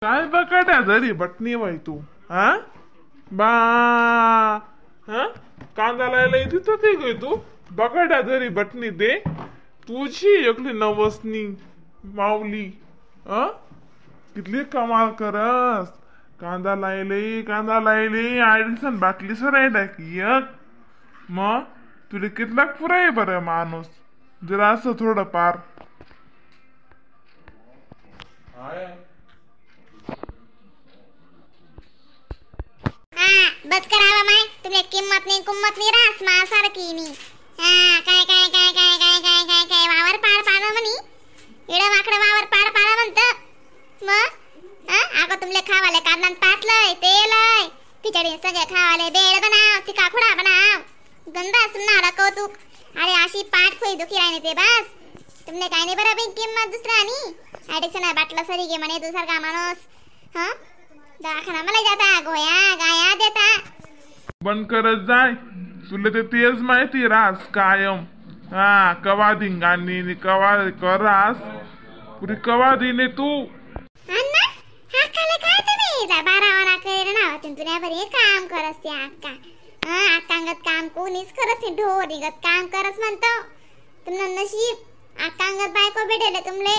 काय बकाट्या जरी बटणी बाई तू हा बा हा कांदा लायला येते तर ते गे तू बकाट्या जरी बटणी दे तुझी एकली नवसनी माऊली कितली कमाल करस कांदा लायले आयडिसन बाटली सराय टाकी एक मग तुला कितला पुराय बरं माणूस जरा असं थोडं पार बस करावा माय तुमले किंमत नाही कुंमत नाही रास मा सारखी नी काय काय काय काय काय काय काय काय वावर पाड पाड म्हणी एडा वाकडा वावर पाड पाड म्हणत मग आगो तुमले खावाले कांदा पाटलय तेलय खिचडी सगळे खावाले बेड बनाव तिका खुडा बनाव गंदा सुनारा कौतुक अरे अशी पाठ खोई दुखी राहणे ते बस तुमने काय नाही बरं किंमत दुसरा नी ॲडिक्शन बाटला सरी घे म्हणे दुसरा का माणूस दवाखाना मला जाता गोया गाया देता बंद करत जाय तुला ते तेच माहिती रास कायम कवा धिंगाणी कवा करास पुरी कवा दिने तू अण्णा हा खाले काय तुम्ही 12 करे ना तुमच्या बरी काम करस त्या अक्का अक्कांगत काम कोणीच करत नाही ढोरीगत काम करस म्हणतो तुमनं नशीब अक्कांगत बायको भेटेले तुमले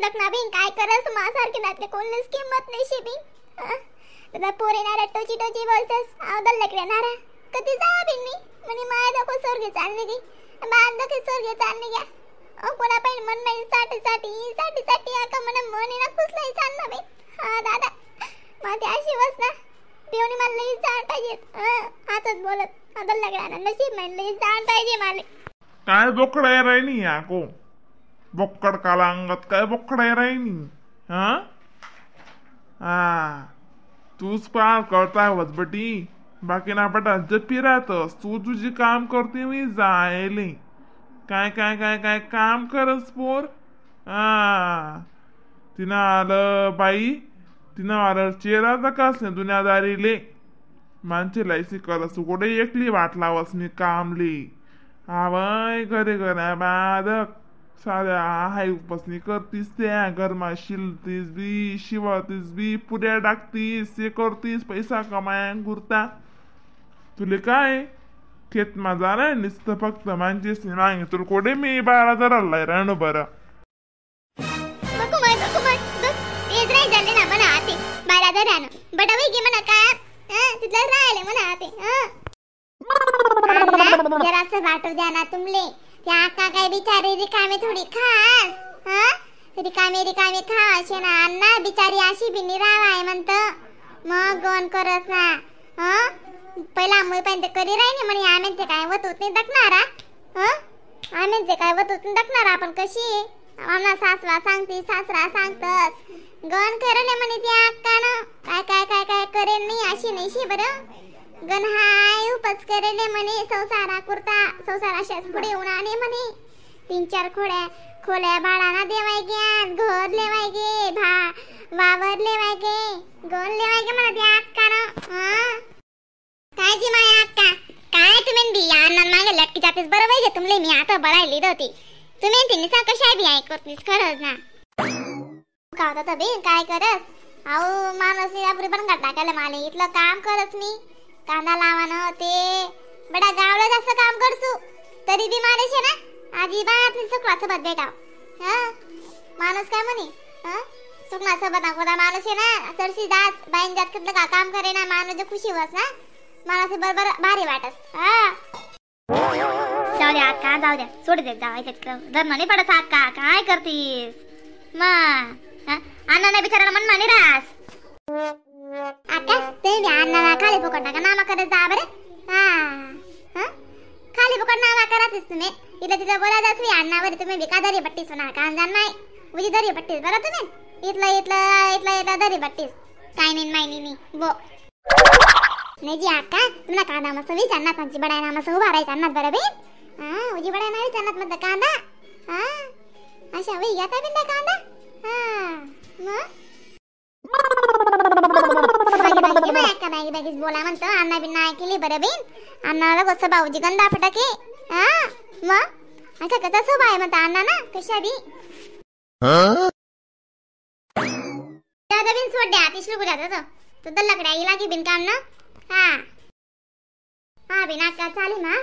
दखना बिन काय करस मासारखे नातले कोणीच किंमत नाही शिबिन दादा पोरे नारा टोची बोलतस आवदल लकडे नारा कधी जा बिन मी म्हणे माय दाखो स्वर्ग चालणे गी बांध दखे स्वर्ग चालणे घ्या कोणा पण मन नाही साठी आका मन मने ना खुसलाई चालना बे दादा माझी अशी बस ना पिवणी मला लई जाण पाहिजे हातच बोलत आवदल लकडे नशीब म्हणले लई जाण पाहिजे माले काय बोकडाय राहिनी याको बोकड काला अंगात काय बोकडाय राहिनी तूच पार करताय वजबटी बाकी ना पटा जपी राहतस तू तुझी काम करते मी जायले काय काय काय काय काम करस पोर तिनं आलं बाई तिनं आलं चेहरा दकास ने दुनियादारीले माणसे लायसी करस कुठे एकली वाट लावस मी कामली आवय घरे घरा बादक साध्या हाय उपसनी करतीस त्या घरमा शिलतीस बी शिवतीस बी पुऱ्या टाकतीस ते करतीस पैसा कमाया गुरता तुले काय खेत मा जाणार नुसतं फक्त माणसेस मागे तुला कोडे मी 12,000 राहणं बरं झाले ना म्हणा आते 12,000 बटावे घे म्हणा काय तिथलं राहिले म्हणा आते जरासं वाटू द्या ना तुमले त्या अक्का काय बिचारी रिकामे थोडी खास रिकामे खावाशे ना अण्णा बिचारी अशी बिनी रावाय म्हणत मग गोन करस ना पहिला आम्ही पण ते करी राहिनी म्हणे आम्ही ते काय वतूत नाही दखणारा आम्ही ते काय वतूत नाही दखणारा आपण कशी आम्हाला सासरा सांगते सासरा सांगतस गण करे म्हणे त्या अक्कानं काय काय काय काय करेन नाही अशी नाही शी बरं गण हाय उपच करेले म्हणे संसारा कुर्ता संसाराशाच पुढे उन्हाने म्हणे 3-4 खोल्या भाडाना देवाय गे घर लेवाय गे वावर लेवाय गे गण लेवाय गे म्हणा त्या अक्कानं काय जी माय अक्का काय तुम्ही बी अण्णा मागे लटकी जातेस बरं पाहिजे तुमले मी आता बळायली होती तुम्ही तिने सा कशा बी ऐकतनीस खरंच ना का होता बे काय करस अहो माणूस आपली पण टाकायला माले इथलं काम करस मी कांदा लावानं ते बडा गावला जास्त काम करसू तरी बी माणूस आहे ना अजिबात नाही सुखला सोबत भेटाव माणूस काय म्हणे सुखला सोबत अगोदर माणूस आहे ना सरशी जात बाईन जात कुठलं का काम करे ना माणूस खुशी होस ना माणूस बरोबर भारी वाटस जाऊ द्या अक्का जाऊ द्या सोड दे जाऊ धरण नाही पडस अक्का काय करतीस मग अण्णा बिचाराला मन मानी रास अक्का ते बी अण्णाला खाली फुकट नका नामा करत जा बरं खाली फुकट नामा करतच तुम्ही इथलं तिथं बोलायचं असली अण्णावर तुम्ही बिका दरी बट्टीस होणार कांजान माय उजी दरी बट्टीस बरं तुम्ही इथलं दरी बट्टीस काय नाही मायनी नी बो नाही जी अक्का तुला कांदा मस्त विचारणार त्यांची बडायना मस्त उभा राहायचं अन्नात बरं बे उजी बडायना विचारणार मग कांदा अशा वही घेता बिंदा कांदा मग बोला म्हणतो अण्णा बिन्ना ऐकली बरं बिन अण्णाला कसं भाऊजी गंदा फटाके मग अच्छा कसा स्वभाव आहे म्हणता अण्णा ना कशा बी बड्डे आतिश लोक जातात तो दल्लाकडे आईला की बिनकाम ना हा बिना का चालेल ना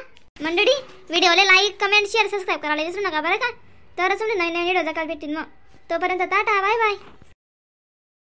मंडळी. व्हिडिओला लाईक कमेंट शेअर सबस्क्राईब करायला विसरू नका बरं का. तरच नवीन नवीन व्हिडिओ जगात भेटतील. मग तोपर्यंत टाटा बाय बाय.